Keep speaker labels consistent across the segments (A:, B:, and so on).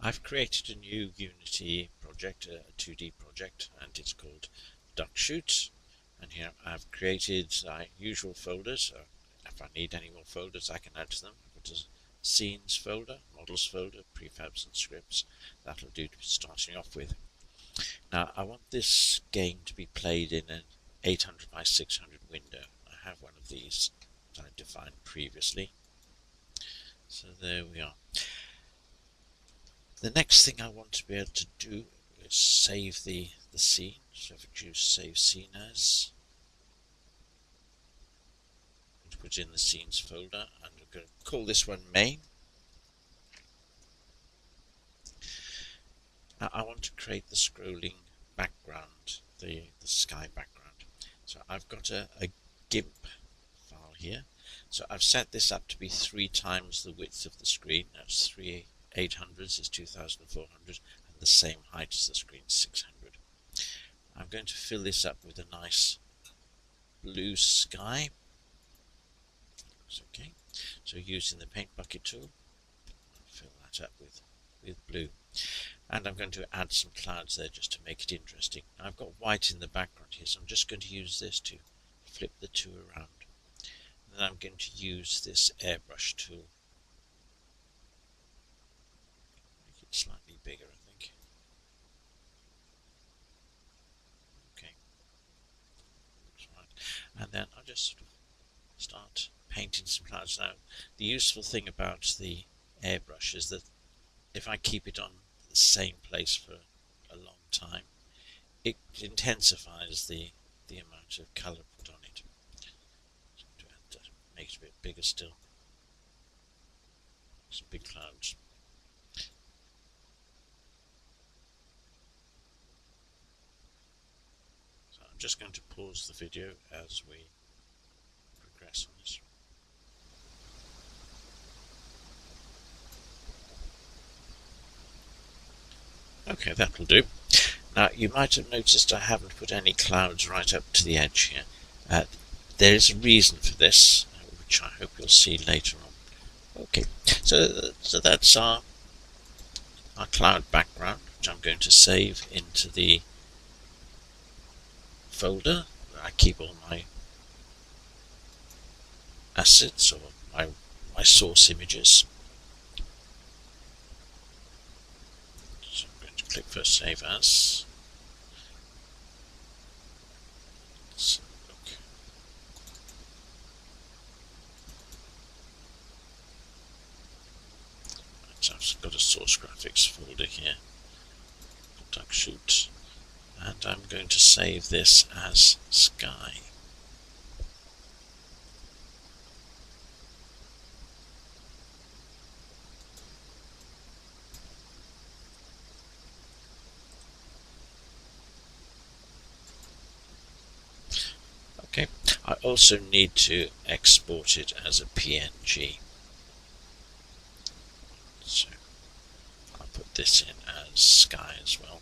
A: I've created a new Unity project, a 2D project, and it's called DuckShoot. And here I've created usual folders. If I need any more folders, I can add to them. I've got a scenes folder, models folder, prefabs and scripts. That'll do to be starting off with. Now I want this game to be played in an 800 by 600 window. I have one of these that I defined previously. So there we are. The next thing I want to be able to do is save the scene. So if I choose save scene as, and put in the scenes folder, and I'm going to call this one main. Now I want to create the scrolling background, the sky background. So I've got a GIMP file here. So I've set this up to be 3 times the width of the screen. That's 3 800s is 2400, and the same height as the screen, 600. I'm going to fill this up with a nice blue sky. Looks okay. So using the paint bucket tool, I'll fill that up with blue. And I'm going to add some clouds there just to make it interesting. Now I've got white in the background here, so I'm just going to use this to flip the two around. And then I'm going to use this airbrush tool. Make it slightly bigger, I think. Okay. Looks right. And then I'll just sort of start painting some clouds. Now, the useful thing about the airbrush is that if I keep it on the same place for a long time, it intensifies the amount of colour put on it. So to add that, make it a bit bigger still. Some big clouds. So I'm just going to pause the video as we progress on this. Okay, that'll do. Now you might have noticed I haven't put any clouds right up to the edge here. There is a reason for this, which I hope you'll see later on. Okay, so that's our cloud background, which I'm going to save into the folder where I keep all my assets or my source images. So I'm going to click first save as. Let's look. Right, I've got a source graphics folder here, DuckShoot, and I'm going to save this as sky. Okay, I also need to export it as a PNG. So I'll put this in as sky as well.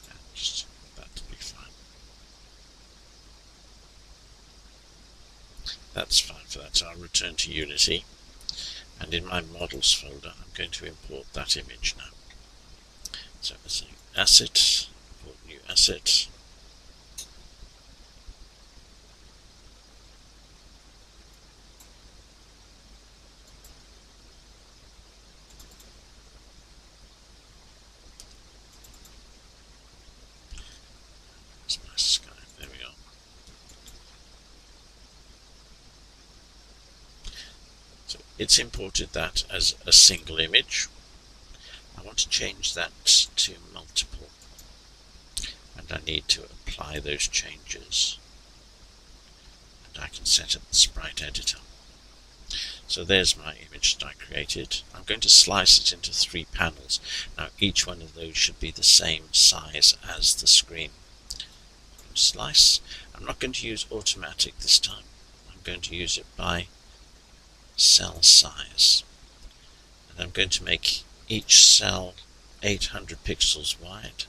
A: And just that'll be fine. That's fine for that. So I'll return to Unity, and in my models folder I'm going to import that image now. So as an asset, import new asset. That's my sky. There we are. So it's imported that as a single image. I want to change that to multiple, and I need to apply those changes, and I can set up the sprite editor. So there's my image that I created. I'm going to slice it into 3 panels. Now each one of those should be the same size as the screen. Slice. I'm not going to use automatic this time. I'm going to use it by cell size, and I'm going to make each cell 800 pixels wide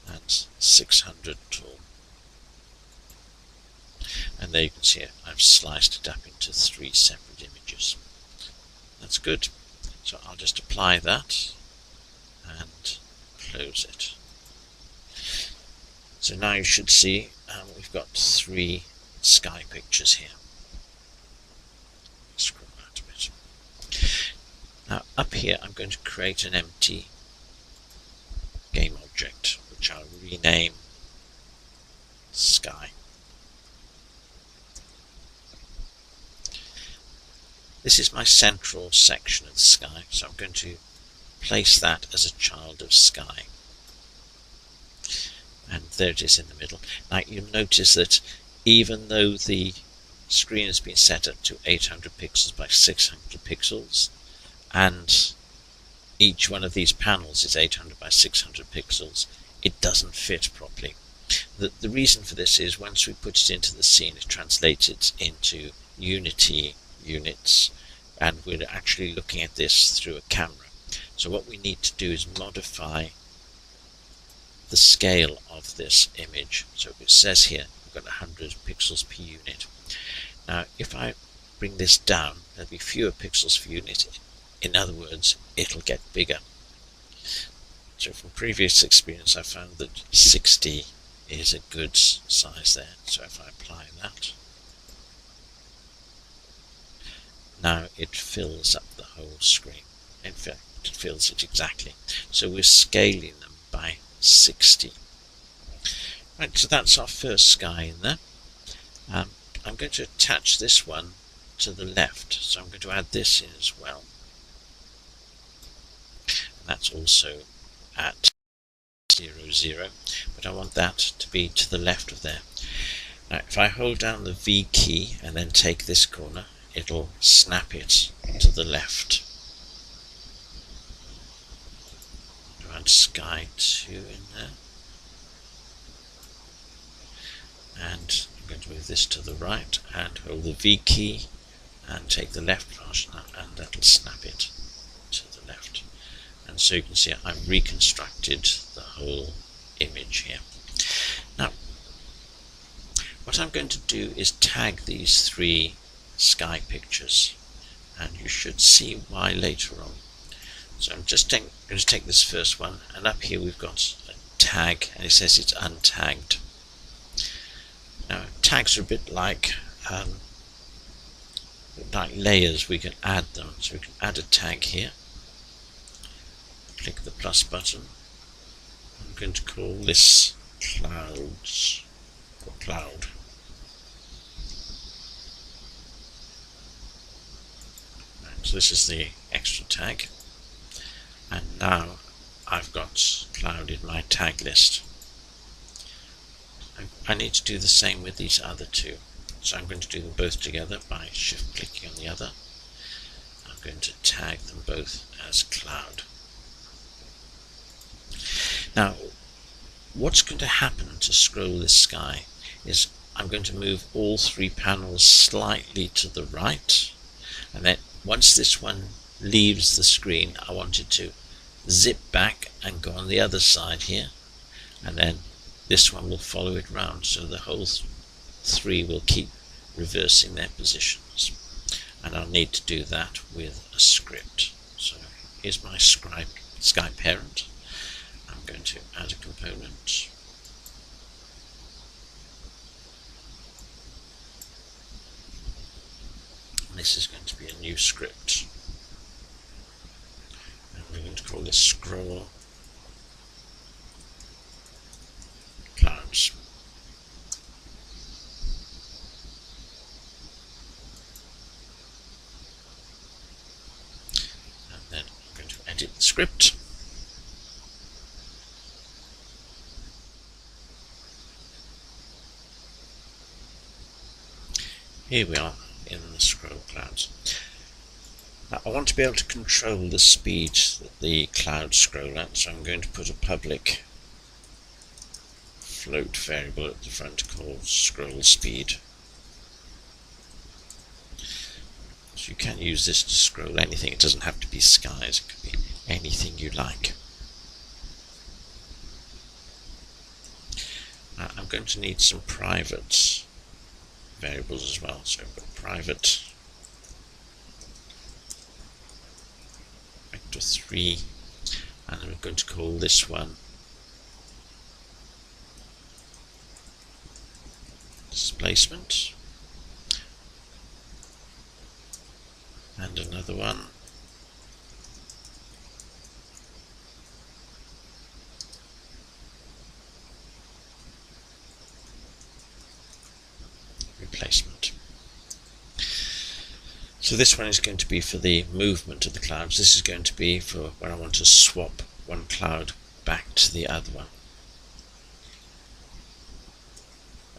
A: and 600 tall. And there you can see it. I've sliced it up into 3 separate images. That's good. So I'll just apply that and close it. So now you should see we've got 3 sky pictures here. Scroll out a bit. Now up here I'm going to create an empty game object which I'll rename Sky. This is my central section of the sky, so I'm going to place that as a child of sky. And there it is in the middle. Now you'll notice that even though the screen has been set up to 800 pixels by 600 pixels, and each one of these panels is 800 by 600 pixels, it doesn't fit properly. The reason for this is once we put it into the scene, it translates it into Unity units, and we're actually looking at this through a camera. So what we need to do is modify the scale of this image. So it says here we've got 100 pixels per unit. Now if I bring this down, there'll be fewer pixels per unit. In other words, it'll get bigger. So from previous experience I found that 60 is a good size there. So if I apply that, now it fills up the whole screen. In fact, it fills it exactly. So we're scaling them by 60. Right, so that's our first sky in there. I'm going to attach this one to the left, so I'm going to add this in as well. And that's also at 0, 0, but I want that to be to the left of there. Now if I hold down the V key and then take this corner, it'll snap it to the left. Add sky 2 in there, and I'm going to move this to the right and hold the V key and take the left version, and that'll snap it to the left. And so you can see I've reconstructed the whole image here. Now what I'm going to do is tag these 3 sky pictures, and you should see why later on. So I'm just going to take this first one, and up here we've got a tag, and it says it's untagged. Now tags are a bit like layers. We can add them, so we can add a tag here. Click the plus button. I'm going to call this clouds or cloud. Right, so this is the extra tag. And now I've got cloud in my tag list. I need to do the same with these other 2. So I'm going to do them both together by shift clicking on the other. I'm going to tag them both as cloud. Now what's going to happen to scroll this sky is I'm going to move all 3 panels slightly to the right, and then once this one leaves the screen, I want it to zip back and go on the other side here, and then this one will follow it round, so the whole 3 will keep reversing their positions. And I'll need to do that with a script. So here's my sky parent. I'm going to add a component. And this is going to be a new script. We're going to call this scroll clouds. And then I'm going to edit the script. Here we are in the scroll clouds. Now I want to be able to control the speed that the clouds scroll at, so I'm going to put a public float variable at the front called scroll speed. So you can use this to scroll anything. It doesn't have to be skies, it could be anything you like. Now I'm going to need some private variables as well. So I've got private vector 3, and I'm going to call this one displacement, and another one replacement. So this one is going to be for the movement of the clouds. This is going to be for where I want to swap one cloud back to the other one.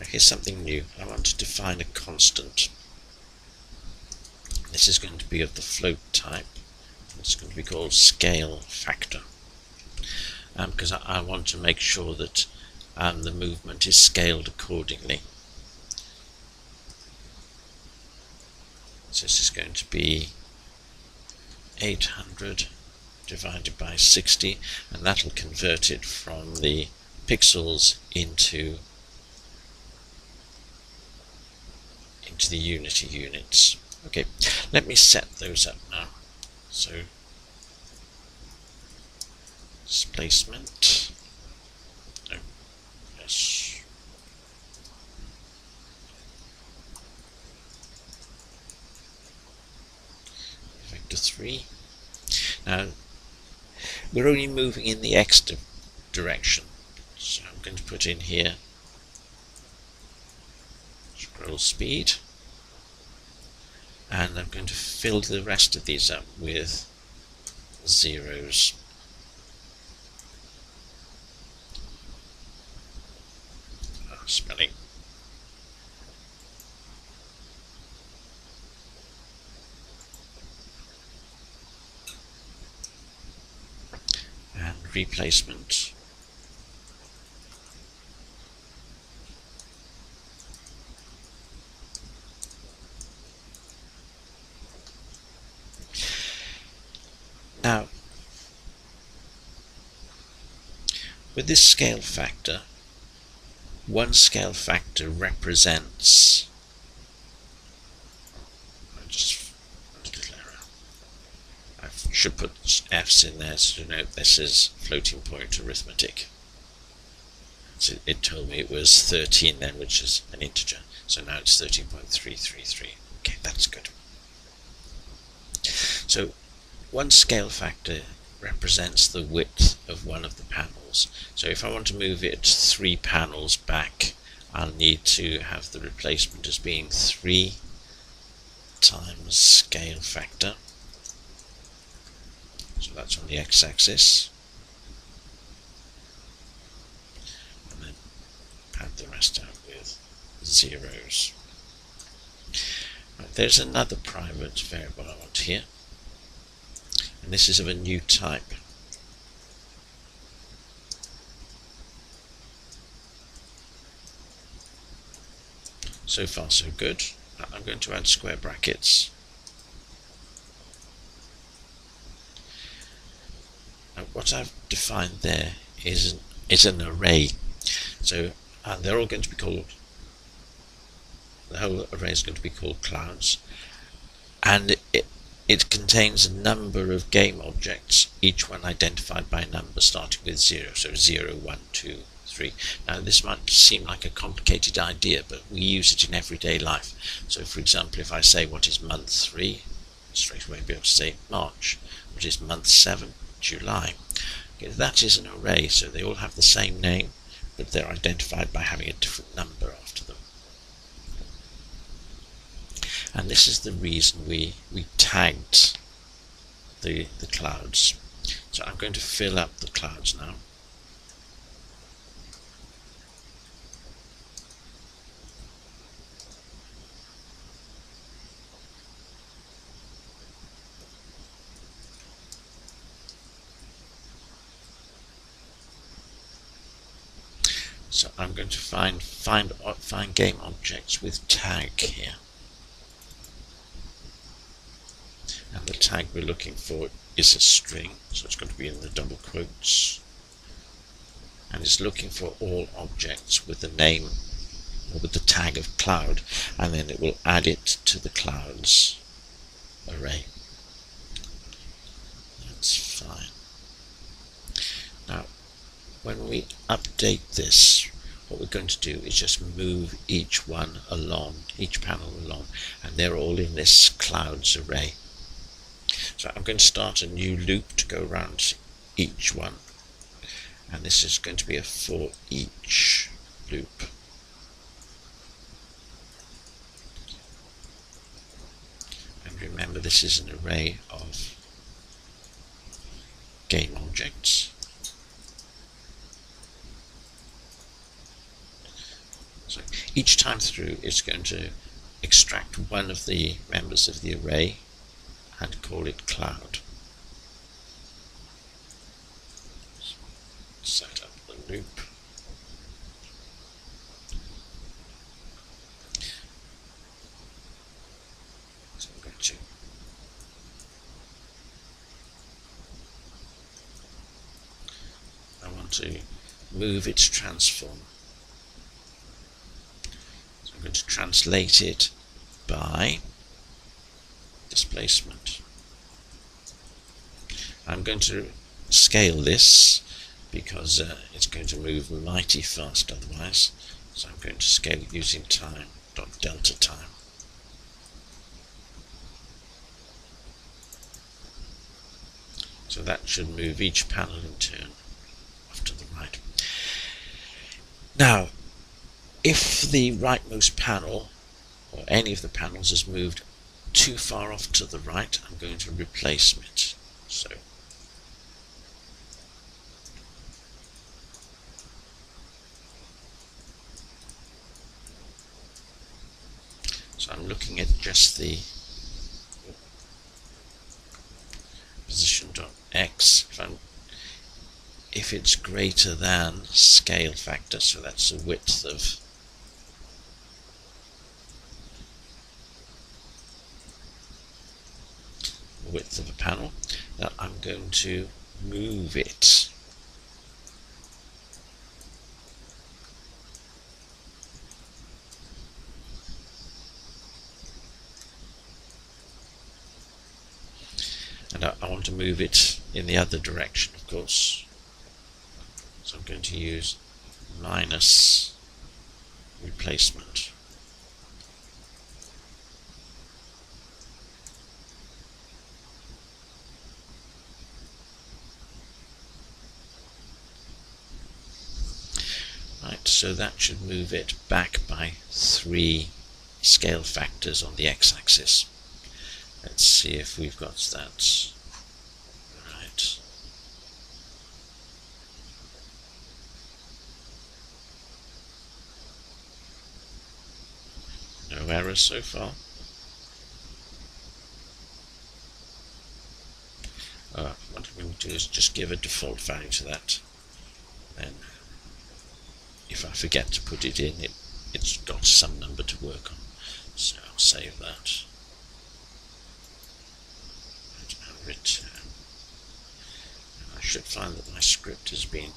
A: Here's something new. I want to define a constant. This is going to be of the float type. It's going to be called scale factor, because I want to make sure that the movement is scaled accordingly. So this is going to be 800 divided by 60, and that'll convert it from the pixels into the Unity units. Okay, let me set those up now. So displacement, no, yes, vector 3. Now we're only moving in the x direction, so I'm going to put in here scroll speed, and I'm going to fill the rest of these up with zeros. Spelling. And replacement. Now, with this scale factor, one scale factor represents, just a little error, I should put F's in there to denote this is floating point arithmetic. So it told me it was 13 then, which is an integer, so now it's 13.333. Okay, that's good. So one scale factor represents the width of one of the panels. So if I want to move it 3 panels back, I'll need to have the replacement as being 3 times scale factor. So that's on the x-axis. And then pad the rest out with zeros. Right, there's another private variable I want here. And this is of a new type. So far so good. I'm going to add square brackets. Now what I've defined there is an array. So they're all going to be called, the whole array is going to be called clouds, and it contains a number of game objects, each one identified by a number starting with 0, so 0, 1, 2, 3. Now this might seem like a complicated idea, but we use it in everyday life. So for example, if I say what is month 3, straight away be able to say March. What is month 7? July. Okay, that is an array, so they all have the same name, but they're identified by having a different number after them. And this is the reason we tagged the clouds. So I'm going to fill up the clouds now. So I'm going to find game objects with tag here. And the tag we're looking for is a string, so it's going to be in the double quotes, and it's looking for all objects with the name or with the tag of cloud, and then it will add it to the clouds array. That's fine. Now, when we update this, what we're going to do is just move each one along, each panel along, and they're all in this clouds array. So I'm going to start a new loop to go around each one, and this is going to be a for each loop. And remember, this is an array of game objects. So each time through, it's going to extract one of the members of the array and call it cloud. Set up the loop. So I'm going to want to move its transform. So I'm going to translate it by displacement. I'm going to scale this because it's going to move mighty fast otherwise. So I'm going to scale it using time, delta time. So that should move each panel in turn off to the right. Now, if the rightmost panel, or any of the panels, is moved too far off to the right, I'm going to replace it. So I'm looking at just the position.x. If it's greater than scale factor, so that's the width of a panel, that I'm going to move it. And I want to move it in the other direction, of course. So I'm going to use minus replacement. Right, so that should move it back by 3 scale factors on the x-axis. Let's see if we've got that right. No errors so far. What I'm going to do is just give a default value to that. Then, if I forget to put it in, it's got some number to work on. So I'll save that. And return. And I should find that my script has been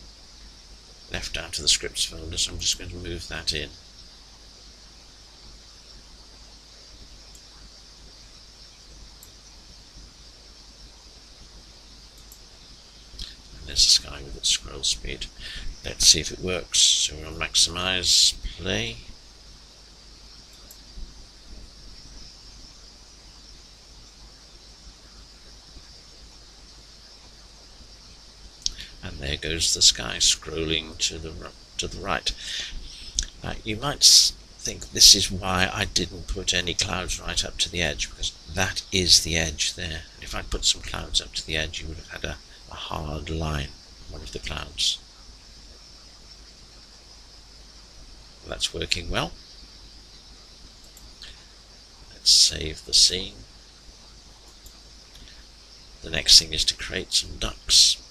A: left out of the scripts folder, so I'm just going to move that in. There's the sky with its scroll speed. Let's see if it works. So we'll maximize, play. And there goes the sky scrolling to the right. Now you might think this is why I didn't put any clouds right up to the edge, because that is the edge there. If I put some clouds up to the edge, you would have had a hard line, one of the clouds. That's working well. Let's save the scene. The next thing is to create some ducks.